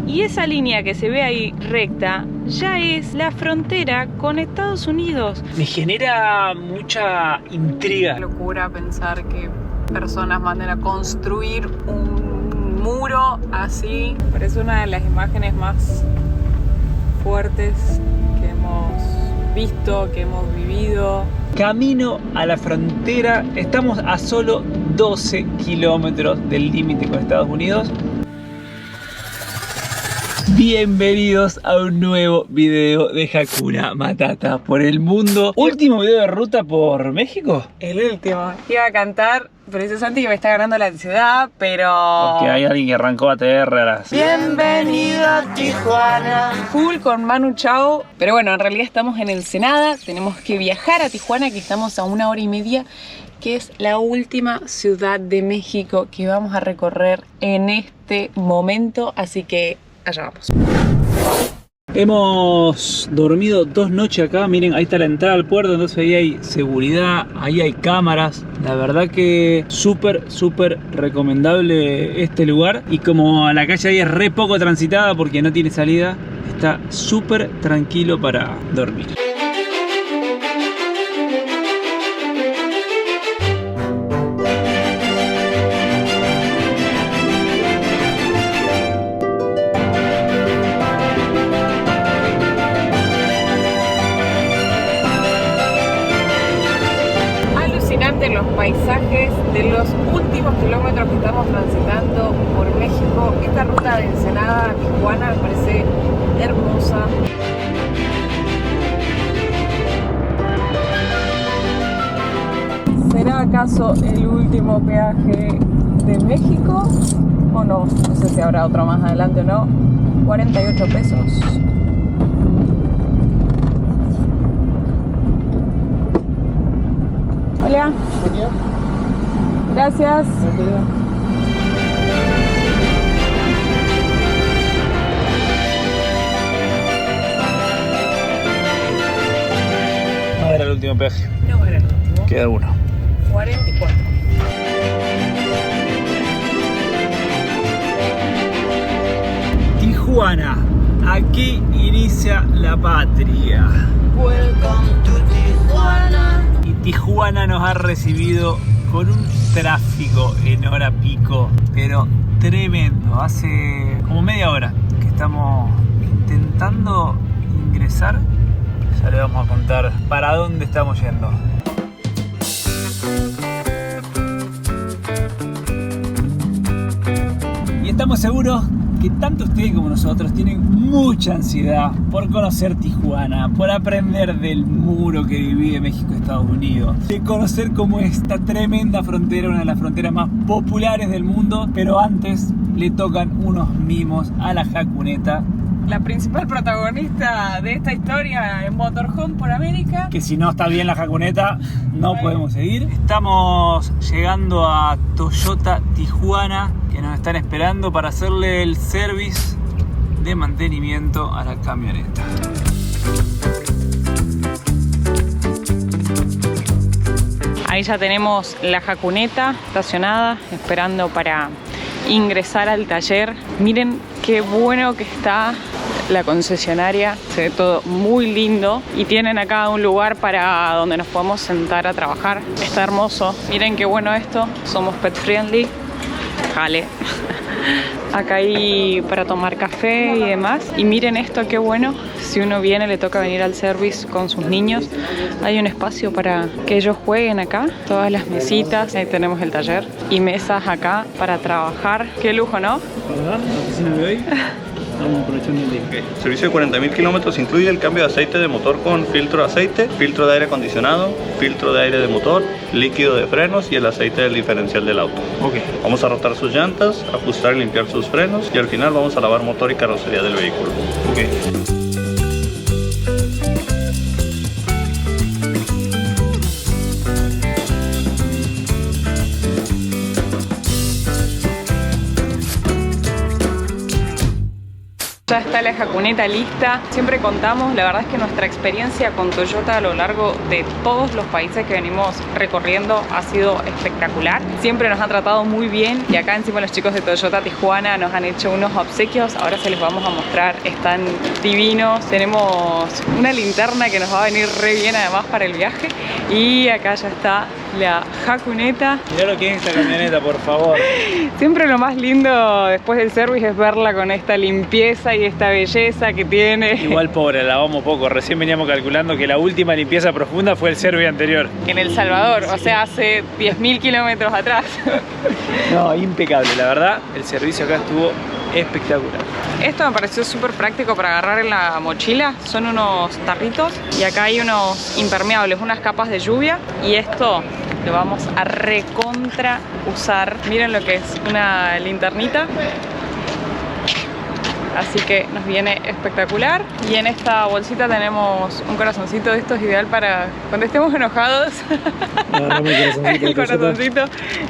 Y esa línea que se ve ahí recta ya es la frontera con Estados Unidos. Me genera mucha intriga. Locura pensar que personas manden a construir un muro así. Parece una de las imágenes más fuertes que hemos visto, que hemos vivido. Camino a la frontera, estamos a solo 12 kilómetros del límite con Estados Unidos. Bienvenidos a un nuevo video de Hakuna Matata por el mundo. ¿Último video de ruta por México? El último. Iba a cantar, precisamente que me está ganando la ansiedad, pero... Porque hay alguien que arrancó ATR a las... Bienvenido a Tijuana. Full con Manu Chao. Pero bueno, en realidad estamos en Ensenada. Tenemos que viajar a Tijuana, que estamos a 1 hora y media, que es la última ciudad de México que vamos a recorrer en este momento. Así que allá vamos. Hemos dormido 2 noches acá, miren, ahí está la entrada al puerto, entonces ahí hay seguridad, ahí hay cámaras. La verdad que súper recomendable este lugar. Y como la calle ahí es re poco transitada porque no tiene salida, está súper tranquilo para dormir. Los paisajes de los últimos kilómetros que estamos transitando por México. Esta ruta de Ensenada a Tijuana me parece hermosa. ¿Será acaso el último peaje de México? ¿O no? No sé si habrá otro más adelante o no. 48 pesos. Hola. Gracias. No era el último peaje. No era el último. Queda uno. 44. Tijuana. Aquí inicia la patria. Welcome to Tijuana. Y Tijuana nos ha recibido con un tráfico en hora pico, pero tremendo. Hace como media hora que estamos intentando ingresar. Ya le vamos a contar para dónde estamos yendo. Y estamos seguros que tanto ustedes como nosotros tienen mucha ansiedad por conocer Tijuana, por aprender del muro que divide México y Estados Unidos, de conocer cómo esta tremenda frontera, una de las fronteras más populares del mundo. Pero antes le tocan unos mimos a la Hakuneta, La principal protagonista de esta historia en Motorhome por América. que si no está bien la Hakuneta no podemos seguir. Estamos llegando a Toyota Tijuana, que nos están esperando para hacerle el service de mantenimiento a la camioneta. Ahí ya tenemos la Hakuneta estacionada, esperando para ingresar al taller. Miren qué bueno que está la concesionaria, se ve todo muy lindo y tienen acá un lugar para donde nos podemos sentar a trabajar. Está hermoso, miren qué bueno esto, somos pet friendly, jale. Acá hay para tomar café y demás. Y miren esto, qué bueno. Si uno viene, le toca venir al service con sus niños. Hay un espacio para que ellos jueguen acá. Todas las mesitas. Ahí tenemos el taller. Y mesas acá para trabajar. Qué lujo, ¿no? ¿Verdad? La oficina de hoy. Estamos aprovechando el día. Okay. Servicio de 40.000 kilómetros incluye el cambio de aceite de motor con filtro de aceite, filtro de aire acondicionado, filtro de aire de motor, líquido de frenos y el aceite del diferencial del auto. Okay. Vamos a rotar sus llantas, ajustar y limpiar sus frenos y al final vamos a lavar motor y carrocería del vehículo. Okay. Ya está la Jacuneta lista. Siempre contamos, la verdad es que nuestra experiencia con Toyota a lo largo de todos los países que venimos recorriendo ha sido espectacular. Siempre nos han tratado muy bien y acá encima los chicos de Toyota Tijuana nos han hecho unos obsequios. Ahora se les vamos a mostrar, están divinos. Tenemos una linterna que nos va a venir re bien además para el viaje. Y acá ya está la Jacuneta. Mirá lo que es esta camioneta, por favor. Siempre lo más lindo después del service es verla con esta limpieza y esta belleza que tiene. Igual pobre, la lavamos poco. Recién veníamos calculando que la última limpieza profunda fue el service anterior. En El Salvador, o sea, hace 10.000 kilómetros atrás. No, impecable. La verdad, el servicio acá estuvo espectacular. Esto me pareció súper práctico para agarrar en la mochila. Son unos tarritos y acá hay unos impermeables, unas capas de lluvia. Y esto lo vamos a recontra usar. Miren lo que es una linternita. Así que nos viene espectacular. Y en esta bolsita tenemos un corazoncito de estos, ideal para cuando estemos enojados. El corazoncito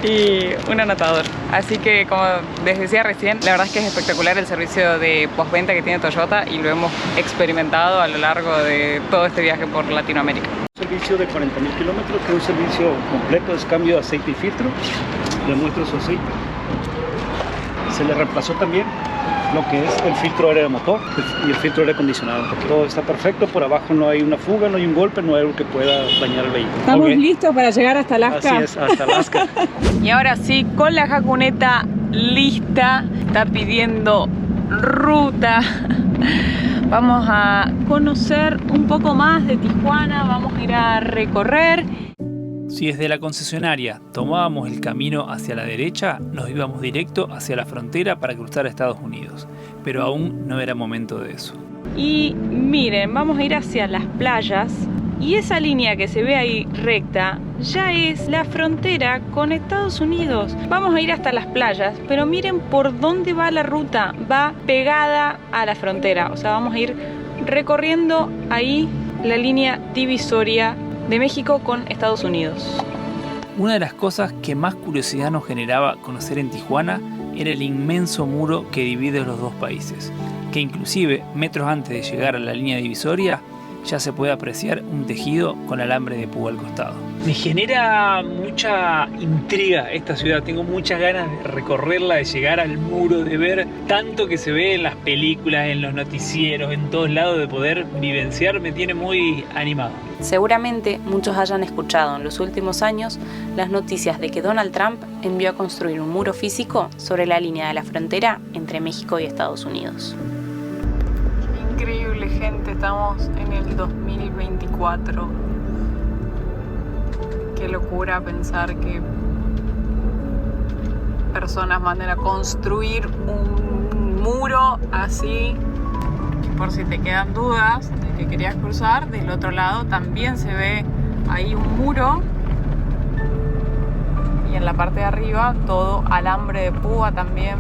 y un anotador. Así que, como les decía recién, la verdad es que es espectacular el servicio de postventa que tiene Toyota y lo hemos experimentado a lo largo de todo este viaje por Latinoamérica. Un servicio de 40.000 kilómetros, que es un servicio completo, es cambio de aceite y filtro. Le muestro su aceite. Se le reemplazó también lo que es el filtro aire de motor y el filtro aire acondicionado. Todo está perfecto, por abajo no hay una fuga, no hay un golpe, no hay algo que pueda dañar el vehículo. ¿Estamos listos para llegar hasta Alaska? Así es, hasta Alaska. Y ahora sí, con la Jacuneta lista, está pidiendo ruta. Vamos a conocer un poco más de Tijuana, vamos a ir a recorrer. Si desde la concesionaria tomábamos el camino hacia la derecha, nos íbamos directo hacia la frontera para cruzar a Estados Unidos, pero aún no era momento de eso. Y miren, vamos a ir hacia las playas y esa línea que se ve ahí recta ya es la frontera con Estados Unidos. Vamos a ir hasta las playas, pero miren por dónde va la ruta, va pegada a la frontera, o sea, vamos a ir recorriendo ahí la línea divisoria de México con Estados Unidos. Una de las cosas que más curiosidad nos generaba conocer en Tijuana era el inmenso muro que divide los dos países, que inclusive metros antes de llegar a la línea divisoria ya se puede apreciar un tejido con alambre de púa al costado. Me genera mucha intriga esta ciudad, tengo muchas ganas de recorrerla, de llegar al muro, de ver tanto que se ve en las películas, en los noticieros, en todos lados, de poder vivenciar, me tiene muy animado. Seguramente muchos hayan escuchado en los últimos años las noticias de que Donald Trump envió a construir un muro físico sobre la línea de la frontera entre México y Estados Unidos. Increíble, gente, estamos en el 2024. Qué locura pensar que personas manden a construir un muro así. Por si te quedan dudas de que querías cruzar, del otro lado también se ve ahí un muro y en la parte de arriba todo alambre de púa también.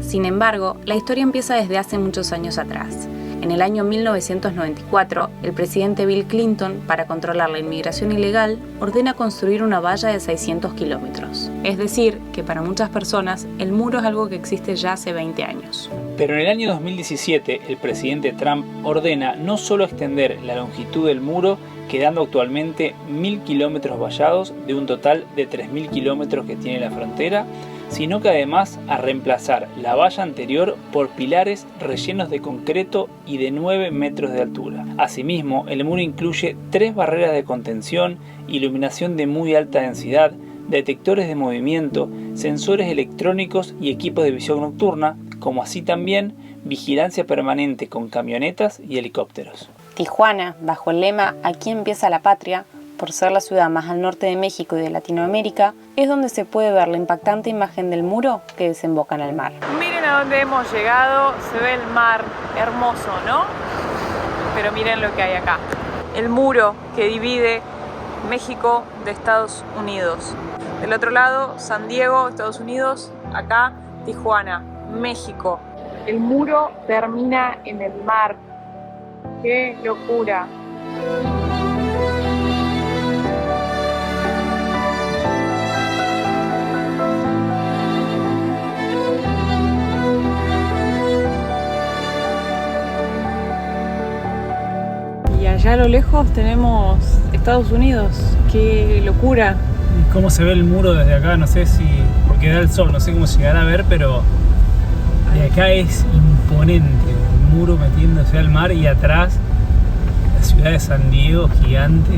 Sin embargo, la historia empieza desde hace muchos años atrás. En el año 1994, el presidente Bill Clinton, para controlar la inmigración ilegal, ordena construir una valla de 600 kilómetros. Es decir, que para muchas personas, el muro es algo que existe ya hace 20 años. Pero en el año 2017, el presidente Trump ordena no solo extender la longitud del muro, quedando actualmente 1.000 kilómetros vallados de un total de 3.000 kilómetros que tiene la frontera, sino que además a reemplazar la valla anterior por pilares rellenos de concreto y de 9 metros de altura. Asimismo, el muro incluye 3 barreras de contención, iluminación de muy alta densidad, detectores de movimiento, sensores electrónicos y equipos de visión nocturna, como así también vigilancia permanente con camionetas y helicópteros. Tijuana, bajo el lema "Aquí empieza la patria", por ser la ciudad más al norte de México y de Latinoamérica, es donde se puede ver la impactante imagen del muro que desemboca en el mar. Miren a dónde hemos llegado, se ve el mar, hermoso, ¿no? Pero miren lo que hay acá. El muro que divide México de Estados Unidos. Del otro lado, San Diego, Estados Unidos, acá Tijuana, México. El muro termina en el mar. ¡Qué locura! allá a lo lejos tenemos Estados Unidos. ¡Qué locura! ¿Cómo se ve el muro desde acá? No sé si... porque da el sol, no sé cómo llegar a ver, pero de acá es imponente. El muro metiéndose al mar y atrás la ciudad de San Diego, gigante.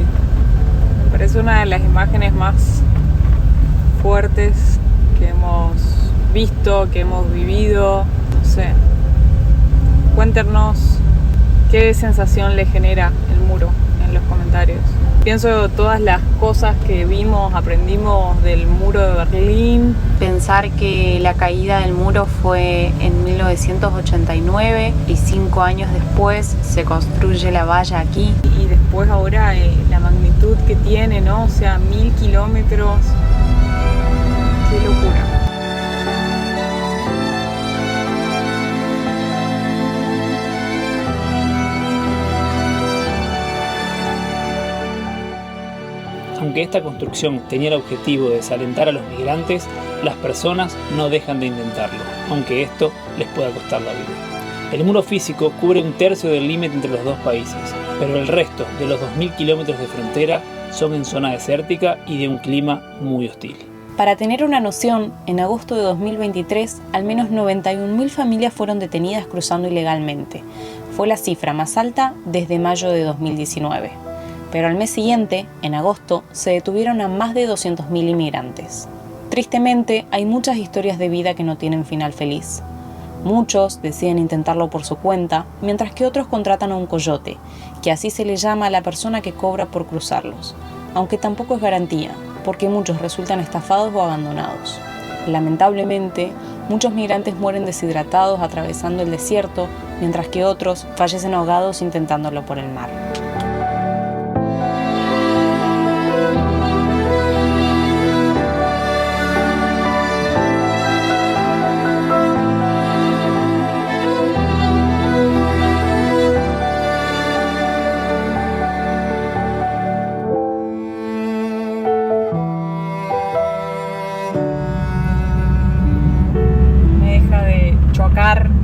Me parece una de las imágenes más fuertes que hemos visto, que hemos vivido. No sé. Cuéntenos qué sensación le genera el muro en los comentarios. Pienso todas las cosas que vimos, aprendimos del muro de Berlín. Pensar que la caída del muro fue en 1989 y 5 años después se construye la valla aquí. Y después ahora la magnitud que tiene, ¿no? O sea, 1000 kilómetros. ¡Qué locura! Aunque esta construcción tenía el objetivo de desalentar a los migrantes, las personas no dejan de intentarlo, aunque esto les pueda costar la vida. El muro físico cubre 1/3 del límite entre los dos países, pero el resto de los 2000 kilómetros de frontera son en zona desértica y de un clima muy hostil. Para tener una noción, en agosto de 2023, al menos 91.000 familias fueron detenidas cruzando ilegalmente. Fue la cifra más alta desde mayo de 2019. Pero al mes siguiente, en agosto, se detuvieron a más de 200.000 inmigrantes. Tristemente, hay muchas historias de vida que no tienen final feliz. Muchos deciden intentarlo por su cuenta, mientras que otros contratan a un coyote, que así se le llama a la persona que cobra por cruzarlos, aunque tampoco es garantía, porque muchos resultan estafados o abandonados. Lamentablemente, muchos migrantes mueren deshidratados atravesando el desierto, mientras que otros fallecen ahogados intentándolo por el mar.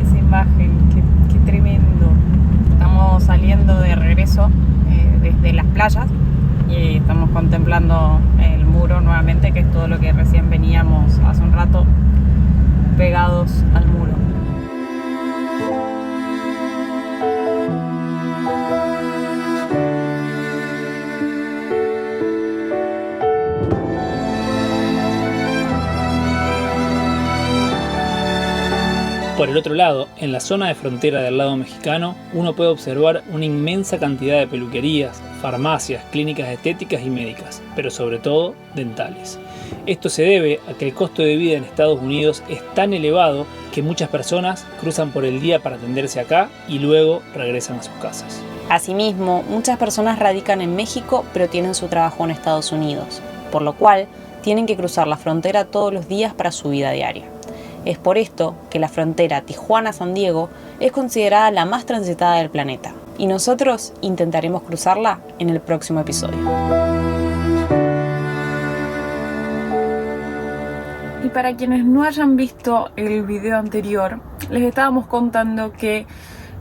Esa imagen, qué tremendo. Estamos saliendo de regreso desde las playas y estamos contemplando el muro nuevamente, que es todo lo que recién veníamos hace un rato pegados al muro. Por el otro lado, en la zona de frontera del lado mexicano, uno puede observar una inmensa cantidad de peluquerías, farmacias, clínicas estéticas y médicas, pero sobre todo dentales. Esto se debe a que el costo de vida en Estados Unidos es tan elevado que muchas personas cruzan por el día para atenderse acá y luego regresan a sus casas. Asimismo, muchas personas radican en México pero tienen su trabajo en Estados Unidos, por lo cual tienen que cruzar la frontera todos los días para su vida diaria. Es por esto que la frontera Tijuana-San Diego es considerada la más transitada del planeta, y nosotros intentaremos cruzarla en el próximo episodio. Y para quienes no hayan visto el video anterior, les estábamos contando que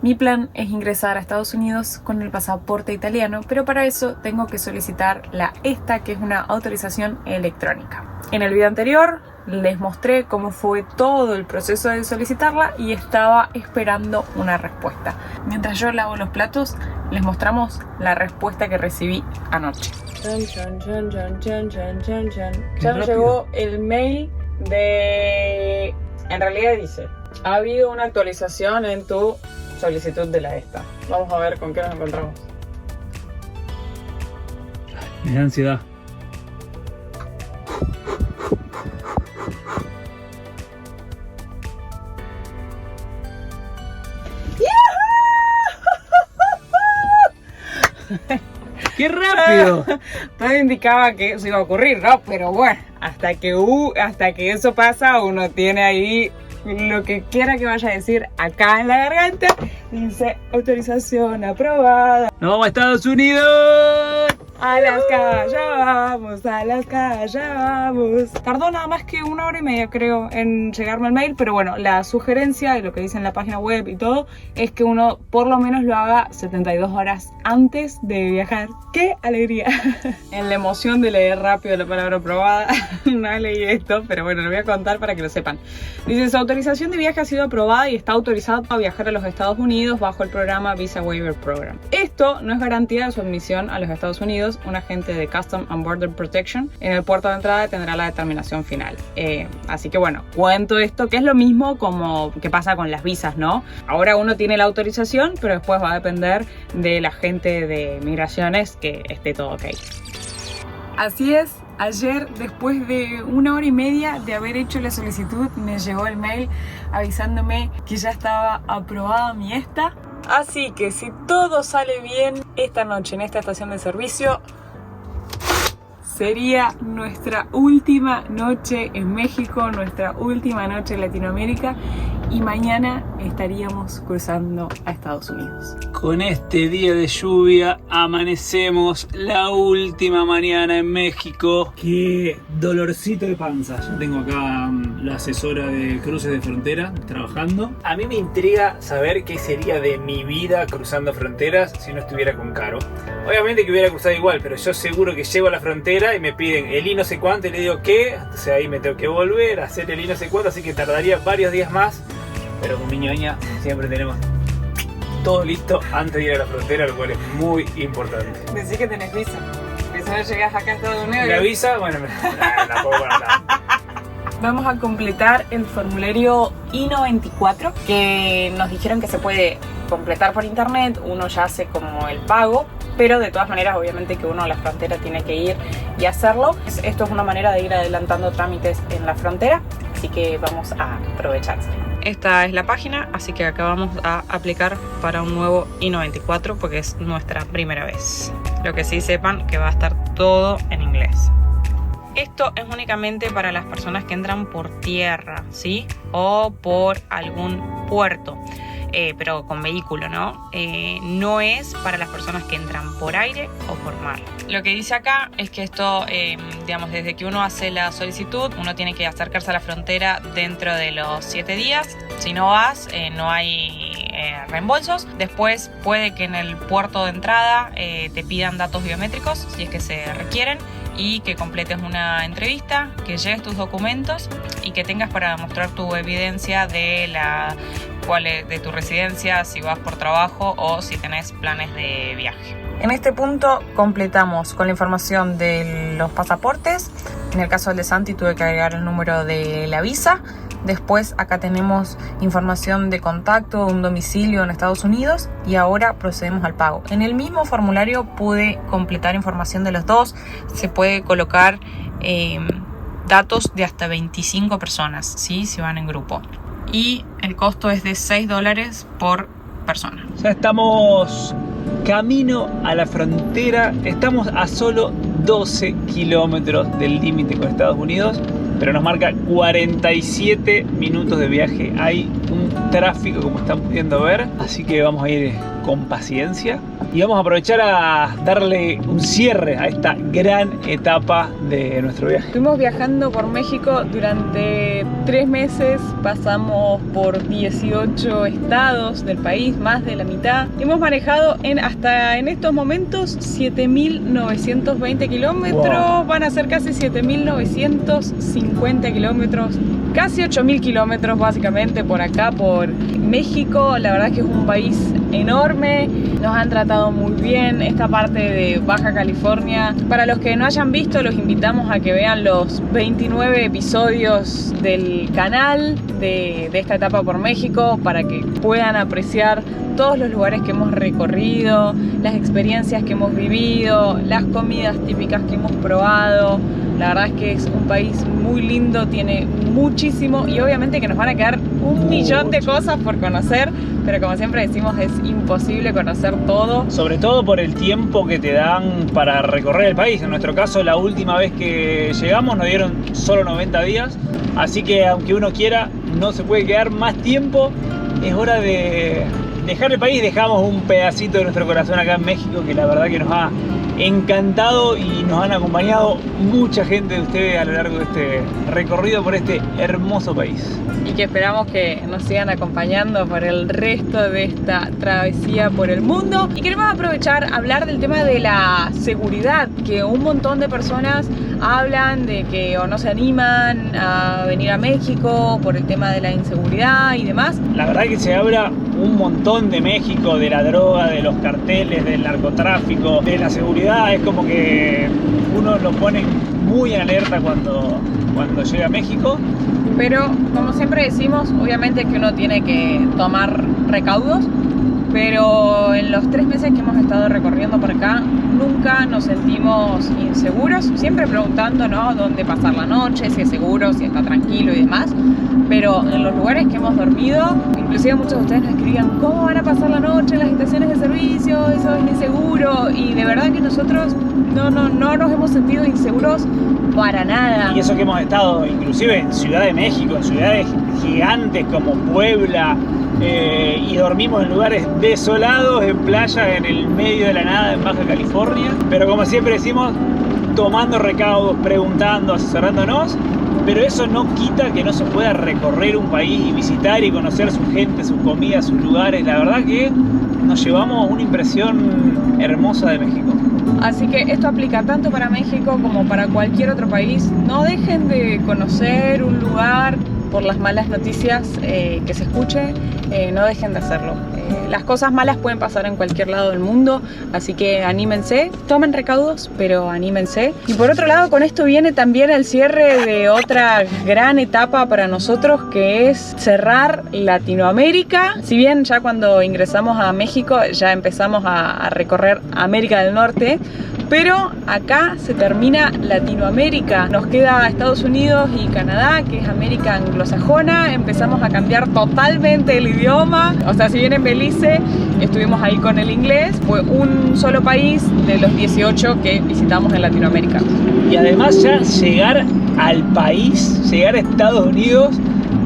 mi plan es ingresar a Estados Unidos con el pasaporte italiano, pero para eso tengo que solicitar la ESTA, que es una autorización electrónica. En el video anterior les mostré cómo fue todo el proceso de solicitarla y estaba esperando una respuesta. Mientras yo lavo los platos, les mostramos la respuesta que recibí anoche. Ya me llegó el mail de... En realidad dice: ha habido una actualización en tu solicitud de la ESTA. Vamos a ver con qué nos encontramos. Me da ansiedad. ¡Qué rápido! Todo indicaba que eso iba a ocurrir, ¿no? Pero bueno, hasta que eso pasa, uno tiene ahí lo que quiera que vaya a decir acá en la garganta. Dice: autorización aprobada. ¡Nos vamos a Estados Unidos! Alaska, ya vamos, Alaska, ya vamos. Tardó nada más que 1 hora y media, creo, en llegarme el mail, pero bueno, la sugerencia y lo que dice en la página web y todo es que uno por lo menos lo haga 72 horas antes de viajar. ¡Qué alegría! En la emoción de leer rápido la palabra aprobada, no leí esto, pero bueno, lo voy a contar para que lo sepan. Dice, su autorización de viaje ha sido aprobada y está autorizado a viajar a los Estados Unidos bajo el programa Visa Waiver Program. Esto no es garantía de su admisión a los Estados Unidos. Un agente de Customs and Border Protection en el puerto de entrada tendrá la determinación final. Así que bueno, cuento esto, que es lo mismo como que pasa con las visas, ¿no? Ahora uno tiene la autorización, pero después va a depender del agente de migraciones que esté todo ok. Así es, ayer después de 1 hora y media de haber hecho la solicitud me llegó el mail avisándome que ya estaba aprobada mi ESTA. Así que si todo sale bien esta noche en esta estación de servicio, sería nuestra última noche en México, nuestra última noche en Latinoamérica y mañana estaríamos cruzando a Estados Unidos. Con este día de lluvia amanecemos la última mañana en México. Qué dolorcito de panza. Yo tengo acá la asesora de cruces de frontera trabajando. A mí me intriga saber qué sería de mi vida cruzando fronteras si no estuviera con Caro. Obviamente que hubiera cruzado igual, pero yo seguro que llego a la frontera y me piden el I no sé cuánto y le digo ¿qué? Entonces ahí me tengo que volver a hacer el I no sé cuánto, así que tardaría varios días más. Pero con mi ñoña siempre tenemos todo listo antes de ir a la frontera, lo cual es muy importante. Decís que tenés visa. Que si no llegás acá a Estados Unidos. ¿La visa? Bueno, la puedo guardar. Vamos a completar el formulario I-94 que nos dijeron que se puede completar por internet. Uno ya hace como el pago, pero de todas maneras obviamente que uno a la frontera tiene que ir y hacerlo. Esto es una manera de ir adelantando trámites en la frontera, así que vamos a aprovecharse. Esta es la página, así que acá vamos a aplicar para un nuevo I-94 porque es nuestra primera vez. Lo que sí sepan que va a estar todo en inglés. Esto es únicamente para las personas que entran por tierra, ¿sí? O por algún puerto, pero con vehículo, ¿no? No es para las personas que entran por aire o por mar. Lo que dice acá es que esto, digamos, desde que uno hace la solicitud, uno tiene que acercarse a la frontera dentro de los 7 días. Si no vas, no hay reembolsos. Después puede que en el puerto de entrada te pidan datos biométricos, si es que se requieren, y que completes una entrevista, que lleves tus documentos y que tengas para demostrar tu evidencia de de tu residencia, si vas por trabajo o si tenés planes de viaje. En este punto completamos con la información de los pasaportes. En el caso del de Santi tuve que agregar el número de la visa. Después acá tenemos información de contacto, un domicilio en Estados Unidos y ahora procedemos al pago. En el mismo formulario pude completar información de los dos. Se puede colocar datos de hasta 25 personas, ¿sí? Si van en grupo. Y el costo es de $6 por persona. Ya estamos camino a la frontera. Estamos a solo 12 kilómetros del límite con Estados Unidos, pero nos marca 47 minutos de viaje. Hay un tráfico, como están pudiendo ver, así que vamos a ir con paciencia y vamos a aprovechar a darle un cierre a esta gran etapa de nuestro viaje. Estuvimos viajando por México durante 3 meses, pasamos por 18 estados del país, más de la mitad. Hemos manejado hasta en estos momentos 7.920 kilómetros, wow. Van a ser casi 7.950 kilómetros, casi 8.000 kilómetros básicamente por acá, por México. La verdad es que es un país enorme, nos han tratado muy bien. Esta parte de Baja California, para los que no hayan visto, los invitamos a que vean los 29 episodios del canal de esta etapa por México para que puedan apreciar todos los lugares que hemos recorrido, las experiencias que hemos vivido, las comidas típicas que hemos probado. La verdad es que es un país muy lindo, tiene muchísimo y obviamente que nos van a quedar un millón de cosas por conocer, pero como siempre decimos, es imposible conocer todo. Sobre todo por el tiempo que te dan para recorrer el país. En nuestro caso, la última vez que llegamos nos dieron solo 90 días, así que aunque uno quiera, no se puede quedar más tiempo. Es hora de dejar el país. Dejamos un pedacito de nuestro corazón acá en México, que la verdad que nos ha encantado y nos han acompañado mucha gente de ustedes a lo largo de este recorrido por este hermoso país. Y que esperamos que nos sigan acompañando por el resto de esta travesía por el mundo. Y queremos aprovechar a hablar del tema de la seguridad, que un montón de personas hablan de que o no se animan a venir a México por el tema de la inseguridad y demás. La verdad que se habla un montón de México, de la droga, de los carteles, del narcotráfico, de la seguridad. Es como que uno lo pone muy en alerta cuando llega a México. Pero como siempre decimos, obviamente que uno tiene que tomar recaudos, pero en los 3 meses que hemos estado recorriendo por acá nunca nos sentimos inseguros, siempre preguntando, ¿no?, dónde pasar la noche, si es seguro, si está tranquilo y demás. Pero en los lugares que hemos dormido, inclusive muchos de ustedes nos escribían ¿cómo van a pasar la noche en las estaciones de servicio? Eso es inseguro. Y de verdad que nosotros no nos hemos sentido inseguros para nada. Y eso que hemos estado inclusive en Ciudad de México, en ciudades gigantes como Puebla, y dormimos en lugares desolados, en playa, en el medio de la nada, en Baja California. Pero como siempre decimos, tomando recaudos, preguntando, asesorándonos. Pero eso no quita que no se pueda recorrer un país y visitar y conocer su gente, sus comidas, sus lugares. La verdad que nos llevamos una impresión hermosa de México. Así que esto aplica tanto para México como para cualquier otro país. No dejen de conocer un lugar por las malas noticias que se escuche, no dejen de hacerlo. Las cosas malas pueden pasar en cualquier lado del mundo, así que anímense, tomen recaudos, pero anímense. Y por otro lado, con esto viene también el cierre de otra gran etapa para nosotros, que es cerrar Latinoamérica. Si bien ya cuando ingresamos a México ya empezamos a recorrer América del Norte, pero acá se termina Latinoamérica. Nos queda Estados Unidos y Canadá, que es América anglosajona. Empezamos a cambiar totalmente el idioma. O sea, si bien en Belice estuvimos ahí con el inglés, fue un solo país de los 18 que visitamos en Latinoamérica. Y además ya llegar al país, llegar a Estados Unidos,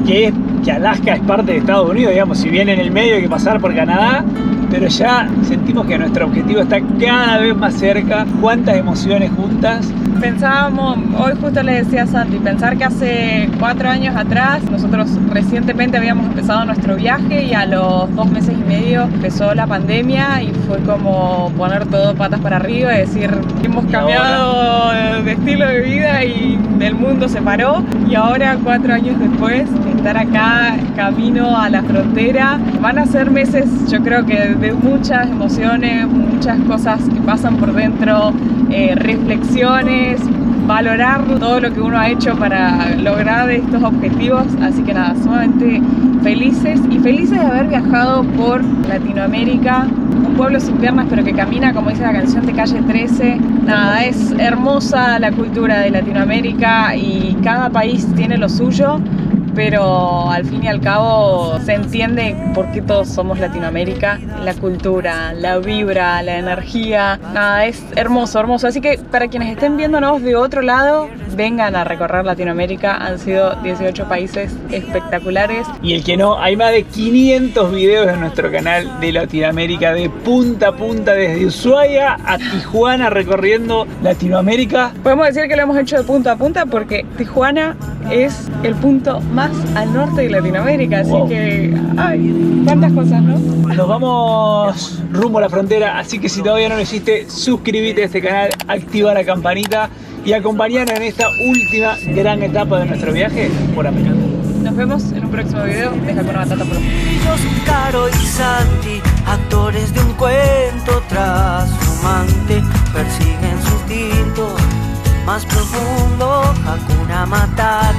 que Alaska es parte de Estados Unidos, digamos, si bien en el medio hay que pasar por Canadá, pero ya sentimos que nuestro objetivo está cada vez más cerca. Cuántas emociones juntas. Pensábamos, hoy justo le decía a Santi, pensar que hace 4 años atrás nosotros recientemente habíamos empezado nuestro viaje y a los 2 meses y medio empezó la pandemia y fue como poner todo patas para arriba y decir, hemos cambiado de estilo de vida y el mundo se paró. Y ahora 4 años después, estar acá camino a la frontera, van a ser meses, yo creo que de muchas emociones, muchas cosas que pasan por dentro, reflexiones, valorar todo lo que uno ha hecho para lograr estos objetivos. Así que nada, sumamente felices y felices de haber viajado por Latinoamérica, un pueblo sin piernas pero que camina, como dice la canción de Calle 13. Nada, es hermosa la cultura de Latinoamérica y cada país tiene lo suyo, pero al fin y al cabo se entiende por qué todos somos Latinoamérica. La cultura, la vibra, la energía, nada, es hermoso, hermoso. Así que para quienes estén viéndonos de otro lado, vengan a recorrer Latinoamérica. Han sido 18 países espectaculares. Y el que no, hay más de 500 videos en nuestro canal de Latinoamérica, de punta a punta, desde Ushuaia a Tijuana, recorriendo Latinoamérica. Podemos decir que lo hemos hecho de punta a punta porque Tijuana es el punto más al norte de Latinoamérica, así que ay, cuántas cosas, ¿no? Nos vamos rumbo a la frontera, así que si todavía no lo hiciste, suscríbete a este canal, activa la campanita y acompañanos en esta última gran etapa de nuestro viaje por América. Nos vemos en un próximo video. Deja con una batata por Caro y Santi, actores de un cuento trashumante, persiguen su instinto más profundo, Hakuna Matata.